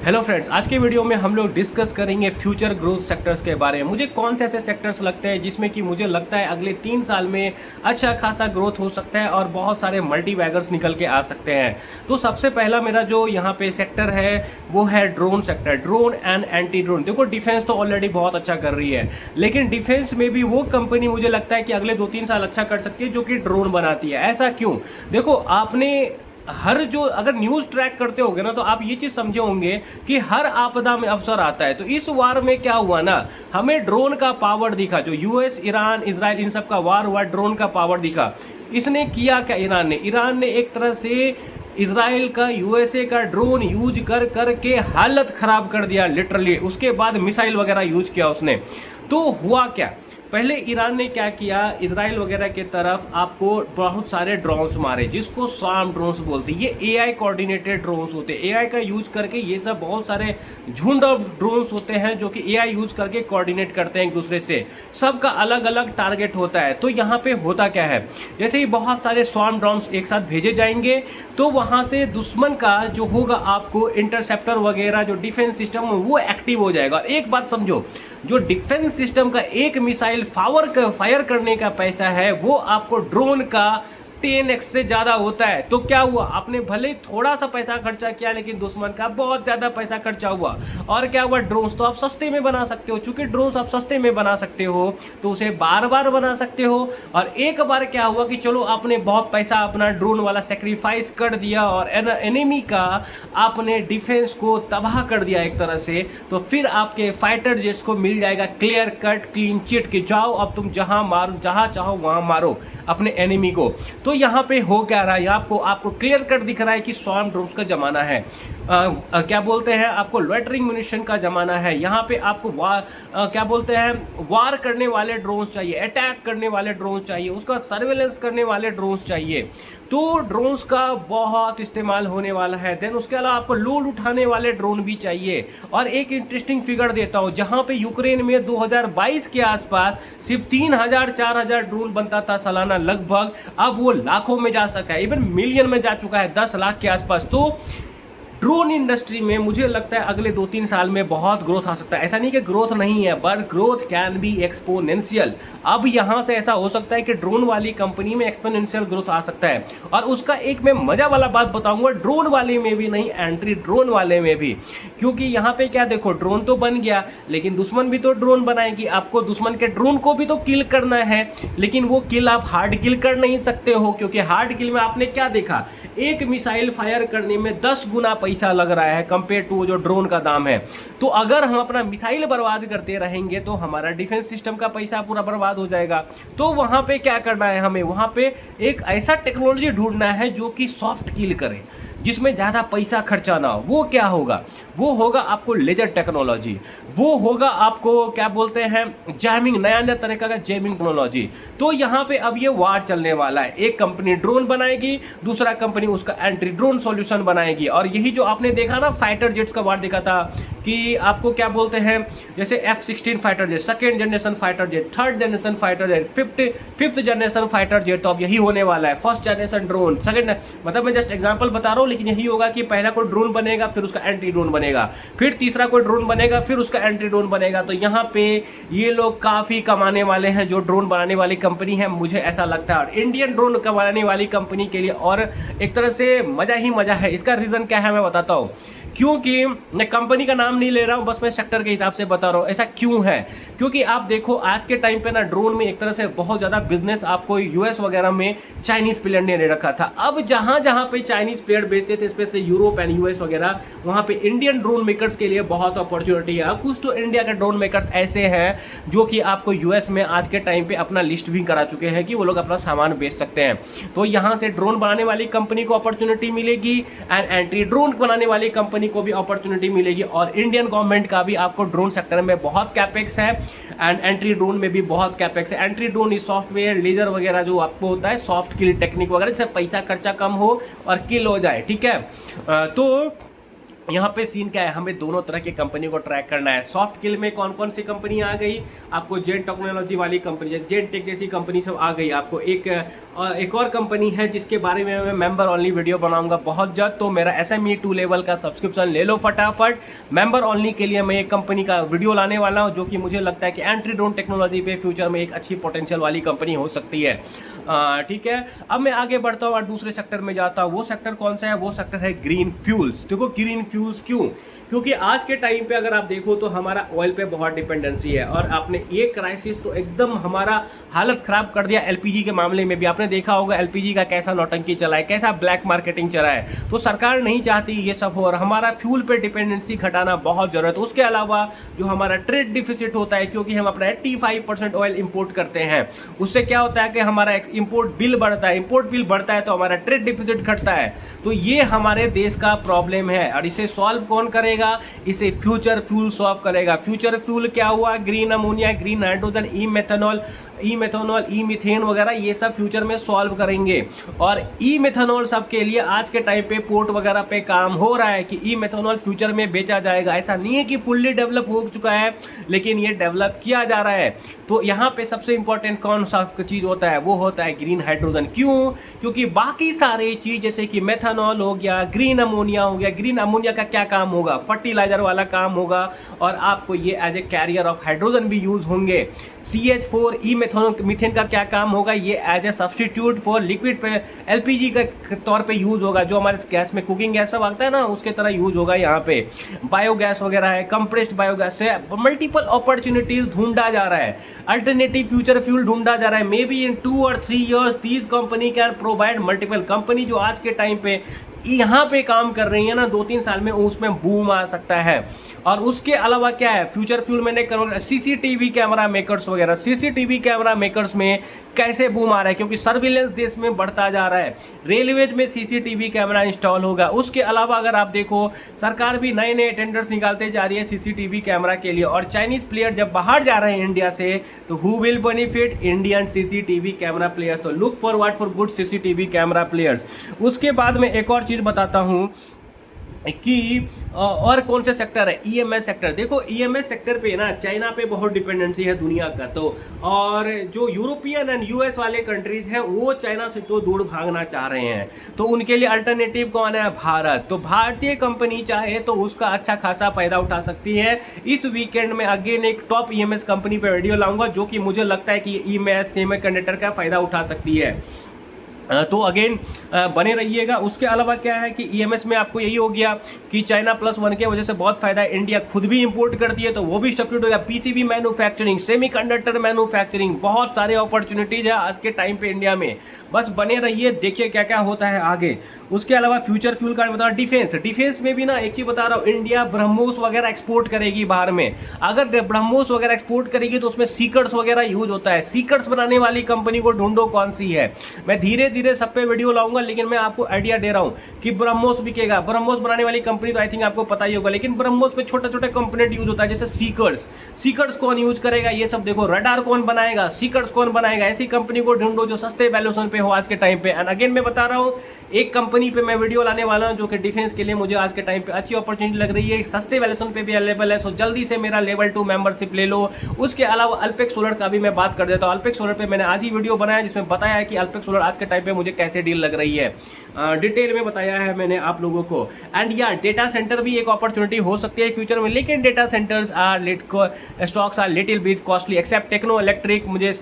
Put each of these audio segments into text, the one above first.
Hello friends, आज के video में हम लोग डिस्कस करेंगे फ्यूचर ग्रोथ सेक्टर्स के बारे में। मुझे कौन से ऐसे सेक्टर्स लगते हैं जिसमें कि मुझे लगता है अगले 3 साल में अच्छा खासा ग्रोथ हो सकता है और बहुत सारे मल्टी बैगर्स निकल के आ सकते हैं। तो सबसे पहला मेरा जो यहाँ पे सेक्टर है वो है drone sector, drone and anti drone. देखो, डिफेंस तो ऑलरेडी बहुत अच्छा कर रही है, लेकिन डिफेंस में भी वो कंपनी मुझे लगता है कि अगले 2-3 साल अच्छा कर सकती है जो कि ड्रोन बनाती है। ऐसा क्यों? देखो, आपने हर जो अगर न्यूज़ ट्रैक करते होगे ना तो आप ये चीज़ समझे होंगे कि हर आपदा में अवसर आता है। तो इस वार में क्या हुआ ना, हमें ड्रोन का पावर दिखा। जो यूएस, ईरान, इजराइल, इन सब का वार हुआ, ड्रोन का पावर दिखा। इसने किया क्या? ईरान ने एक तरह से इजराइल का, यूएसए का ड्रोन यूज कर कर के हालत खराब कर दिया लिटरली। उसके बाद मिसाइल वगैरह यूज किया उसने। तो हुआ क्या? पहले ईरान ने क्या किया, इजराइल वगैरह के तरफ आपको बहुत सारे ड्रोन्स मारे, जिसको स्वार्म ड्रोन्स बोलते हैं। ये एआई कोऑर्डिनेटेड ड्रोन्स होते हैं। एआई का यूज करके ये सब बहुत सारे झुंड ऑफ ड्रोन्स होते हैं जो कि एआई यूज करके कोऑर्डिनेट करते हैं एक दूसरे से। सबका अलग अलग टारगेट होता है। तो यहाँ पे होता क्या है, जैसे ही बहुत सारे स्वार्म ड्रोन्स एक साथ भेजे जाएंगे तो वहाँ से दुश्मन का जो होगा, आपको इंटरसेप्टर वगैरह जो डिफेंस सिस्टम वो एक्टिव हो जाएगा। एक बात समझो, जो डिफेंस सिस्टम का एक मिसाइल फायर करने का पैसा है वो आपको ड्रोन का 10x से ज़्यादा होता है। तो क्या हुआ, आपने भले ही थोड़ा सा पैसा खर्चा किया लेकिन दुश्मन का बहुत ज़्यादा पैसा खर्चा हुआ। और क्या हुआ, ड्रोन्स तो आप सस्ते में बना सकते हो। चूंकि ड्रोन्स आप सस्ते में बना सकते हो तो उसे बार बार बना सकते हो। और एक बार क्या हुआ कि चलो आपने बहुत पैसा अपना ड्रोन वाला सेक्रीफाइस कर दिया और एनिमी का आपने डिफेंस को तबाह कर दिया एक तरह से। तो फिर आपके फाइटर जेट्स को मिल जाएगा क्लियर कट क्लीन चिट कि जाओ अब तुम जहां मारो, जहां चाहो वहां मारो अपने एनिमी को। तो यहाँ पे हो क्या रहा है, आपको क्लियर कट दिख रहा है कि स्वार्म ड्रोन्स का जमाना है। क्या बोलते हैं, आपको लॉइटरिंग म्यूनिशन का जमाना है। यहाँ पे आपको क्या बोलते हैं, वार करने वाले ड्रोन्स चाहिए, अटैक करने वाले ड्रोन्स चाहिए, उसका सर्वेलेंस करने वाले ड्रोन्स चाहिए। तो ड्रोन्स का बहुत इस्तेमाल होने वाला है। देन उसके अलावा आपको लोड उठाने वाले ड्रोन भी चाहिए। और एक इंटरेस्टिंग फिगर देता हूँ, जहाँ पे यूक्रेन में 2022 के आसपास सिर्फ 3000-4000 ड्रोन बनता था सालाना लगभग, अब वो लाखों में जा सका है, इवन मिलियन में जा चुका है, 10 लाख के आसपास। तो ड्रोन इंडस्ट्री में मुझे लगता है अगले 2-3 साल में बहुत ग्रोथ आ सकता है। ऐसा नहीं कि ग्रोथ नहीं है, but growth can be exponential. अब यहाँ से ऐसा हो सकता है कि ड्रोन वाली कंपनी में एक्सपोनेंशियल ग्रोथ आ सकता है। और उसका एक मैं मजा वाला बात बताऊंगा, ड्रोन वाले में भी नहीं, एंट्री ड्रोन वाले में भी। क्योंकि यहाँ पे क्या देखो, ड्रोन तो बन गया लेकिन दुश्मन भी तो ड्रोन बनाएगी। आपको दुश्मन के ड्रोन को भी तो किल करना है, लेकिन वो किल आप हार्ड किल कर नहीं सकते हो। क्योंकि हार्ड किल में आपने क्या देखा, एक मिसाइल फायर करने में 10 गुना पैसा लग रहा है कंपेयर टू जो ड्रोन का दाम है। तो अगर हम अपना मिसाइल बर्बाद करते रहेंगे तो हमारा डिफेंस सिस्टम का पैसा पूरा बर्बाद हो जाएगा। तो वहां पे क्या करना है, हमें वहां पे एक ऐसा टेक्नोलॉजी ढूंढना है जो कि सॉफ्ट किल करे, जिसमें ज़्यादा पैसा खर्चा ना हो। वो क्या होगा, वो होगा आपको लेजर टेक्नोलॉजी, वो होगा आपको क्या बोलते हैं, जैमिंग, नया नया तरीका का जैमिंग टेक्नोलॉजी। तो यहाँ पे अब ये वार चलने वाला है। एक कंपनी ड्रोन बनाएगी, दूसरा कंपनी उसका एंटी ड्रोन सॉल्यूशन बनाएगी। और यही जो आपने देखा ना, फाइटर जेट्स का वार देखा था कि आपको क्या बोलते हैं, जैसे F-16 fighter jet, second generation fighter jet, third generation fighter jet, fifth generation fighter jet. तो अब यही होने वाला है, फर्स्ट जनरेशन ड्रोन, सेकेंड, मतलब मैं जस्ट एग्जांपल बता रहा हूँ, लेकिन यही होगा कि पहला कोई ड्रोन बनेगा, फिर उसका एंटी ड्रोन बनेगा, फिर तीसरा कोई ड्रोन बनेगा, फिर उसका एंटी ड्रोन बनेगा। तो यहाँ पे ये लोग काफ़ी कमाने वाले हैं, जो ड्रोन बनाने वाली कंपनी है, मुझे ऐसा लगता है। और इंडियन ड्रोन बनाने वाली कंपनी के लिए और एक तरह से मज़ा ही मज़ा है। इसका रीज़न क्या है मैं बताता हूँ। क्योंकि मैं कंपनी का नाम नहीं ले रहा हूँ, बस मैं सेक्टर के हिसाब से बता रहा हूँ। ऐसा क्यों है, क्योंकि आप देखो आज के टाइम पे ना ड्रोन में एक तरह से बहुत ज़्यादा बिजनेस आपको यूएस वगैरह में चाइनीज़ प्लेयर ने ले रखा था। अब जहाँ जहाँ पे चाइनीज़ प्लेयर बेचते थे, स्पेशली यूरोप एंड यूएस वगैरह, वहाँ पे इंडियन ड्रोन मेकर्स के लिए बहुत अपॉर्चुनिटी है। कुछ तो इंडिया के ड्रोन मेकर्स ऐसे हैं जो कि आपको यूएस में आज के टाइम पे अपना लिस्ट भी करा चुके हैं कि वो लोग अपना सामान बेच सकते हैं। तो यहाँ से ड्रोन बनाने वाली कंपनी को अपॉर्चुनिटी मिलेगी एंड एंटी ड्रोन बनाने वाली कंपनी को भी अपॉर्चुनिटी मिलेगी। और इंडियन गवर्नमेंट का भी आपको ड्रोन सेक्टर में बहुत कैपेक्स है एंड एंट्री ड्रोन में भी बहुत कैपेक्स है। एंट्री ड्रोन इस सॉफ्टवेयर, लेजर वगैरह जो आपको होता है, सॉफ्ट किल टेक्निक वगैरह, जिससे पैसा खर्चा कम हो और किल हो जाए, ठीक है। तो यहाँ पे सीन क्या है, हमें दोनों तरह की कंपनी को ट्रैक करना है। सॉफ्ट किल में कौन कौन सी कंपनी आ गई, आपको जेन टेक्नोलॉजी वाली कंपनी, जैसे जेन टेक जैसी कंपनी सब आ गई। आपको एक और कंपनी है जिसके बारे में मैं मेंबर ओनली वीडियो बनाऊंगा बहुत जल्द, तो मेरा SME 2 लेवल का सब्सक्रिप्शन ले लो फटाफट। मेंबर ओनली के लिए मैं एक कंपनी का वीडियो लाने वाला हूँ जो कि मुझे लगता है कि एंट्री ड्रोन टेक्नोलॉजी पे फ्यूचर में एक अच्छी पोटेंशियल वाली कंपनी हो सकती है। ठीक है, अब मैं आगे बढ़ता हूँ और दूसरे सेक्टर में जाता हूँ। वो सेक्टर कौन सा है, वो सेक्टर है ग्रीन फ्यूल्स। देखो ग्रीन फ्यूल्स क्यों, क्योंकि आज के टाइम पे अगर आप देखो तो हमारा ऑयल पे बहुत डिपेंडेंसी है, और आपने ये क्राइसिस तो एकदम हमारा हालत खराब कर दिया। LPG के मामले में भी आपने देखा होगा LPG का कैसा नौटंकी चला है, कैसा ब्लैक मार्केटिंग चला है। तो सरकार नहीं चाहती ये सब हो, और हमारा फ्यूल पे डिपेंडेंसी घटाना बहुत जरूरत है। उसके अलावा जो हमारा ट्रेड डिफिसिट होता है, क्योंकि हम अपना 85% ऑयल इंपोर्ट करते हैं, उससे क्या होता है कि हमारा इंपोर्ट बिल बढ़ता है। इंपोर्ट बिल बढ़ता है तो हमारा ट्रेड डिफिसिट घटता है। तो ये हमारे देश का प्रॉब्लम है, और इसे सॉल्व कौन करेगा, इसे फ्यूचर फ्यूल सॉल्व करेगा। फ्यूचर फ्यूल क्या हुआ, ग्रीन अमोनिया, ग्रीन हाइड्रोजन, ई मेथनॉल, ई मीथेन वगैरह, ये सब फ्यूचर में सॉल्व करेंगे। और ई मेथनॉल सब के लिए आज के टाइम पे पोर्ट वगैरह पे काम हो रहा है कि ई मेथनॉल फ्यूचर में बेचा जाएगा। ऐसा नहीं है कि फुल्ली डेवलप हो चुका है, लेकिन ये डेवलप किया जा रहा है। तो यहाँ पे सबसे इंपॉर्टेंट कौन सा चीज़ होता है, वो होता है ग्रीन हाइड्रोजन। क्यों, क्योंकि बाकी सारे चीज़ जैसे कि मेथनॉल हो गया, ग्रीन अमोनिया हो गया, ग्रीन अमोनिया का क्या काम होगा, फर्टिलाइजर वाला काम होगा, और आपको ये as a carrier of hydrogen भी यूज होंगे। CH4 ई मीथेन का क्या काम होगा, ये as a substitute for liquid पे LPG के तौर पे यूज होगा। जो हमारे गैस में कुकिंग गैस सब आता है ना, उसके तरह यूज होगा। यहाँ पे बायोगैस वगैरह है, कंप्रेस्ड बायोगैस से मल्टीपल अपॉर्चुनिटीज ढूंढा जा रहा है, अल्टरनेटिव फ्यूचर फ्यूल ढूंढा जा रहा है। मे बी इन 2 और 3 years these company can provide multiple. Company जो आज के टाइम पे यहाँ पे काम कर रही है ना, 2-3 साल में उसमें बूम आ सकता है। और उसके अलावा क्या है, फ्यूचर फ्यूल मैंने CCTV कैमरा मेकर्स वगैरह, CCTV कैमरा मेकर्स में कैसे बूम आ रहा है, क्योंकि सर्विलेंस देश में बढ़ता जा रहा है। रेलवेज में CCTV कैमरा इंस्टॉल होगा। उसके अलावा अगर आप देखो, सरकार भी नए नए टेंडर्स निकालते जा रही है CCTV कैमरा के लिए। और चाइनीज प्लेयर जब बाहर जा रहे हैं इंडिया से, तो who will benefit, Indian CCTV camera players. तो look forward for good CCTV camera players. उसके बाद में एक और चीज़ बताता हूँ कि और कौन से सेक्टर है, EMS सेक्टर। देखो EMS सेक्टर पे ना चाइना पे बहुत डिपेंडेंसी है दुनिया का, तो और जो यूरोपियन एंड US वाले कंट्रीज हैं वो चाइना से तो दूर भागना चाह रहे हैं। तो उनके लिए अल्टरनेटिव कौन है, भारत। तो भारतीय कंपनी चाहे तो उसका अच्छा खासा फायदा उठा सकती है। इस वीकेंड में अगेन एक टॉप EMS कंपनी पे वीडियो लाऊंगा जो कि मुझे लगता है कि EMS सेमीकंडक्टर का फायदा उठा सकती है। तो अगेन बने रहिएगा। उसके अलावा क्या है कि EMS में आपको यही हो गया कि चाइना +1 के वजह से बहुत फायदा है। इंडिया खुद भी इंपोर्ट करती है तो वो भी सब्सिट्यूट हो गया। PCB मैन्युफैक्चरिंग, सेमीकंडक्टर मैन्युफैक्चरिंग, बहुत सारे अपॉर्चुनिटीज है आज के टाइम पे इंडिया में। बस बने रहिए, देखिए क्या क्या होता है आगे। उसके अलावा फ्यूचर फ्यूल का बता, डिफेंस में भी ना एक चीज बता रहा हूँ, इंडिया ब्रह्मोस वगैरह एक्सपोर्ट करेगी बाहर में। अगर ब्रह्मोस वगैरह एक्सपोर्ट करेगी तो उसमें सीकर्स वगैरह यूज होता है। सीकर्स बनाने वाली कंपनी को ढूंढो कौन सी है। मैं धीरे धीरे सब पे वीडियो लाऊंगा, लेकिन मैं आपको आइडिया दे रहा हूँ कि ब्रह्मोस बिकेगा। ब्रह्मोस बनाने वाली कंपनी तो आई थिंक आपको पता ही होगा, लेकिन ब्रह्मोस में छोटा छोटा कंपोनेंट यूज होता है, जैसे सीकर्स कौन यूज करेगा, ये सब देखो। रडार कौन बनाएगा, सीकर्स कौन बनाएगा। ऐसी कंपनी को ढूंढो जो सस्ते वैल्यूएशन पे हो आज के टाइम पे। एंड अगेन मैं बता रहा हूँ, एक कंपनी पे मैं वीडियो लाने वाला हूँ जो कि डिफेंस के लिए मुझे आज के टाइम पे अच्छी अपॉर्चुनिटी लग रही है, सस्ते वैल्यूएशन पे भी अवेलेबल है। सो जल्दी से मेरा लेवल 2 मेंबरशिप ले लो। उसके अलावा अल्पेक्स सोलर का भी मैं बात कर देता हूँ। अल्पेक्स सोलर पे मैंने आज ही वीडियो बनाया जिसमें बताया है कि अल्पेक्स सोलर आज के टाइम पे मुझे कैसे डील लग रही है, डिटेल में बताया है मैंने आप लोगों को। एंड या डेटा सेंटर भी एक अपॉर्चुनिटी हो सकती है फ्यूचर में, लेकिन data centres stocks are little bit costly except Techno Electric. मुझे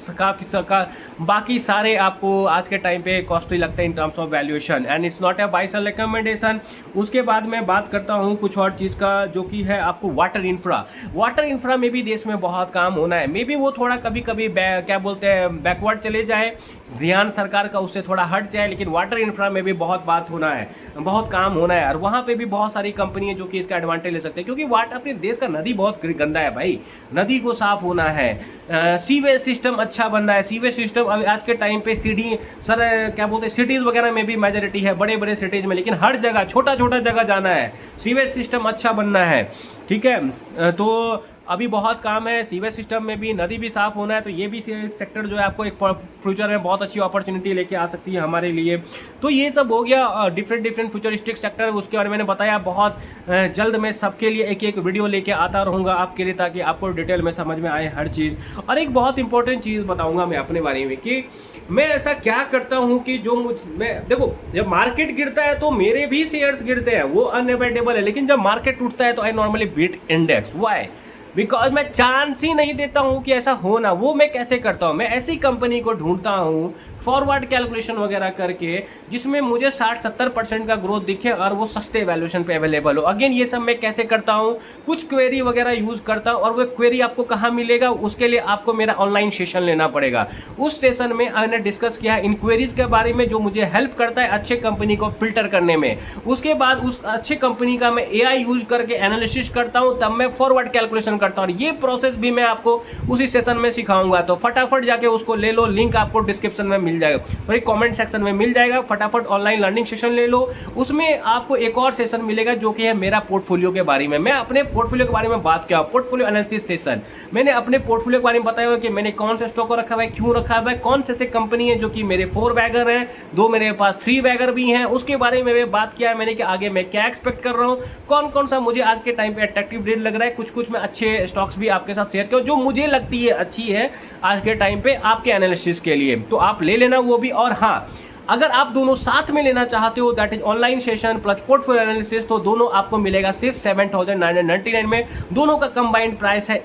बाकी सारे आपको आज के टाइम पे कॉस्टली लगते हैं in terms of valuation, and it's not a buy sell recommendation. उसके बाद मैं बात करता हूँ कुछ और चीज़ का, जो कि है आपको वाटर इंफ्रा में भी देश में बहुत काम होना है। मे बी वो थोड़ा कभी कभी क्या बोलते हैं बैकवर्ड चले जाए, ध्यान सरकार का उससे थोड़ा हट जाए, लेकिन वाटर इंफ्रा में भी बहुत बात होना है, बहुत काम होना है। और वहाँ पे भी बहुत सारी कंपनी है जो कि इसका एडवांटेज ले सकते हैं, क्योंकि वाटर अपने देश का नदी बहुत गंदा है भाई, नदी को साफ होना है। सीवेज सिस्टम अच्छा बनना है। सीवेज सिस्टम आज के टाइम पे क्या बोलते हैं सिटीज़ वगैरह में भी मेजॉरिटी है, बड़े बड़े सिटीज़ में, लेकिन हर जगह छोटा छोटा जगह जाना है। सीवेज सिस्टम अच्छा बनना है, ठीक है। तो अभी बहुत काम है, सीवेज सिस्टम में भी, नदी भी साफ होना है, तो ये भी सेक्टर जो है आपको एक फ्यूचर में बहुत अच्छी अपॉर्चुनिटी लेके आ सकती है हमारे लिए। तो ये सब हो गया डिफरेंट फ्यूचरिस्टिक सेक्टर, उसके बारे में मैंने बताया। बहुत जल्द मैं सबके लिए एक एक वीडियो लेके आता रहूँगा आपके लिए, ताकि आपको डिटेल में समझ में आए हर चीज़। और एक बहुत इंपॉर्टेंट चीज़ बताऊँगा मैं अपने बारे में कि मैं ऐसा क्या करता हूँ कि जो मैं देखो, जब मार्केट गिरता है तो मेरे भी शेयर्स गिरते हैं, वो अनअवॉइडेबल है। लेकिन जब मार्केट उठता है तो I normally beat index. Why? Because मैं चांस ही नहीं देता हूं कि ऐसा होना। वो मैं कैसे करता हूं? मैं ऐसी कंपनी को ढूंढता हूं फॉरवर्ड कैलकुलेशन वगैरह करके, जिसमें मुझे 60-70% का ग्रोथ दिखे और वो सस्ते वैल्यूएशन पे अवेलेबल हो। अगेन ये सब मैं कैसे करता हूं? कुछ क्वेरी वगैरह यूज करता हूं, और वो क्वेरी आपको कहाँ मिलेगा? उसके लिए आपको मेरा ऑनलाइन सेशन लेना पड़ेगा। उस सेशन में मैंने डिस्कस किया है इन क्वेरीज के बारे में, जो मुझे हेल्प करता है अच्छे कंपनी को फिल्टर करने में। उसके बाद उस अच्छे कंपनी का मैं AI यूज करके एनालिसिस करता हूं, तब मैं फॉरवर्ड कैलकुलेशन करता हूं। ये प्रोसेस भी मैं आपको उसी सेशन में सिखाऊंगा, तो फटाफट जाके उसको ले लो। लिंक आपको डिस्क्रिप्शन में मिल जाएगा, वही कमेंट सेक्शन में मिल जाएगा। फटाफट ऑनलाइन लर्निंग सेशन ले लो। उसमें आपको एक और सेशन मिलेगा जो कि है मेरा पोर्टफोलियो के बारे में। मैं अपने पोर्टफोलियो के बारे में बात किया, पोर्टफोलियो एनालिसिस सेशन। मैंने अपने पोर्टफोलियो के बारे में बताया कि मैंने कौन से स्टॉक को रखा हुआ है, क्यों रखा हुआ है, कौन से कंपनी है जो कि मेरे 4 बैगर हैं, 2 मेरे पास 3 बैगर भी हैं, उसके बारे में मैं बात किया है मैंने कि आगे मैं क्या एक्सपेक्ट कर रहा हूँ, कौन कौन सा मुझे आज के टाइम पे अट्रैक्टिव रेट लग रहा है। कुछ मैं अच्छे स्टॉक्स भी आपके साथ शेयर किया जो मुझे लगती है अच्छी है आज के टाइम पे आपके एनालिसिस के लिए, तो आप ले लेना वो भी। और हाँ, अगर आप दोनों साथ में लेना चाहते हो, that is online session plus portfolio analysis, तो दोनों आपको मिलेगा सिर्फ 7,999 में। दोनों का कंबाइंड प्राइस है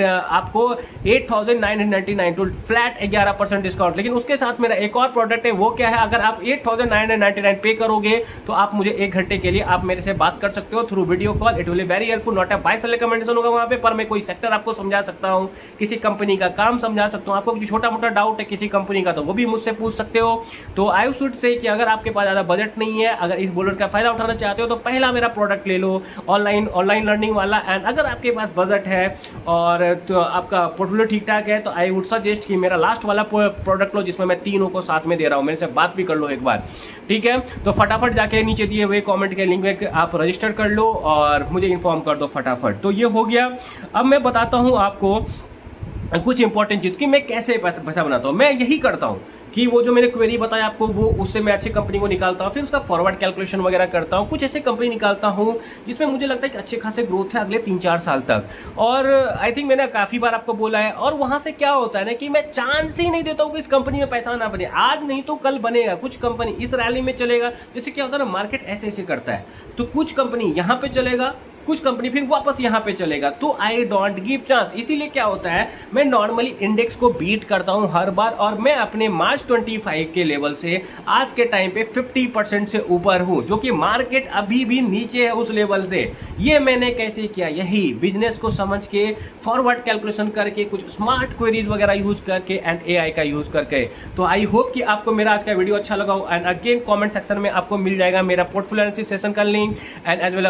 आपको 8,999, तो फ्लैट 11% डिस्काउंट। लेकिन उसके साथ मेरा एक और प्रोडक्ट है, वो क्या है? अगर आप 8,999 पे करोगे तो आप मुझे 1 घंटे के लिए आप मेरे से बात कर सकते हो through video call. It will be very helpful. Not a buy sell recommendation होगा वहाँ पे, पर मैं कोई सेक्टर आपको समझा सकता हूँ, किसी कंपनी का काम समझा सकता हूँ। आपको कुछ छोटा मोटा डाउट है किसी कंपनी का, तो वो भी मुझसे पूछ सकते हो। तो आई शुड से कि अगर आपके पास ज़्यादा बजट नहीं है, अगर इस बुलेट का फायदा उठाना चाहते हो, तो पहला मेरा प्रोडक्ट ले लो, ऑनलाइन लर्निंग वाला। एंड अगर आपके पास बजट है और तो आपका पोर्टफोलियो ठीक ठाक है, तो आई वुड सजेस्ट कि मेरा लास्ट वाला प्रोडक्ट लो, जिसमें मैं तीनों को साथ में दे रहा हूँ। मेरे से बात भी कर लो एक बार, ठीक है? तो फटाफट जाके नीचे दिए हुए कॉमेंट के लिंक में आप रजिस्टर कर लो और मुझे इन्फॉर्म कर दो फटाफट। तो ये हो गया। अब मैं बताता हूँ आपको कुछ इंपॉर्टेंट चीज़ कि मैं कैसे पैसा बनाता हूँ। मैं यही करता हूँ कि वो जो मैंने क्वेरी बताया आपको, वो उससे मैं अच्छी कंपनी को निकालता हूँ, फिर उसका फॉरवर्ड कैलकुलेशन वगैरह करता हूँ। कुछ ऐसे कंपनी निकालता हूँ जिसमें मुझे लगता है कि अच्छे खासे ग्रोथ है अगले 3-4 साल तक। और आई थिंक मैंने काफ़ी बार आपको बोला है। और वहाँ से क्या होता है ना कि मैं चांस ही नहीं देता हूँ कि इस कंपनी में पैसा ना बने। आज नहीं तो कल बनेगा। कुछ कंपनी इस रैली में चलेगा, जैसे क्या होता है ना, मार्केट ऐसे ऐसे करता है, तो कुछ कंपनी यहाँ पे चलेगा, कुछ कंपनी फिर वापस यहाँ पे चलेगा। तो आई डोंट गिव चांस। इसीलिए क्या होता है, मैं नॉर्मली इंडेक्स को बीट करता हूँ हर बार, और मैं अपने मार्च 25 के लेवल से आज के टाइम पे 50% से ऊपर हूँ, जो कि मार्केट अभी भी नीचे है उस लेवल से। ये मैंने कैसे किया? यही बिजनेस को समझ के, फॉरवर्ड कैलकुलेशन करके, कुछ स्मार्ट क्वेरीज वगैरह यूज करके एंड AI का यूज करके। तो आई होप कि आपको मेरा आज का वीडियो अच्छा लगा हो। एंड अगेन कॉमेंट सेक्शन में आपको मिल जाएगा मेरा पोर्टफोलियो एनालिसिस सेशन का link and as well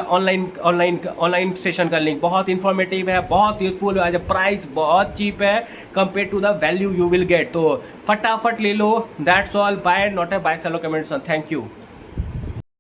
online session का लिंक। बहुत इंफॉर्मेटिव है, बहुत यूजफुल है, प्राइस बहुत चीप है compare to the value you will get. तो फटाफट ले लो। That's all. Bye. Not a buy sell recommendation. Thank you.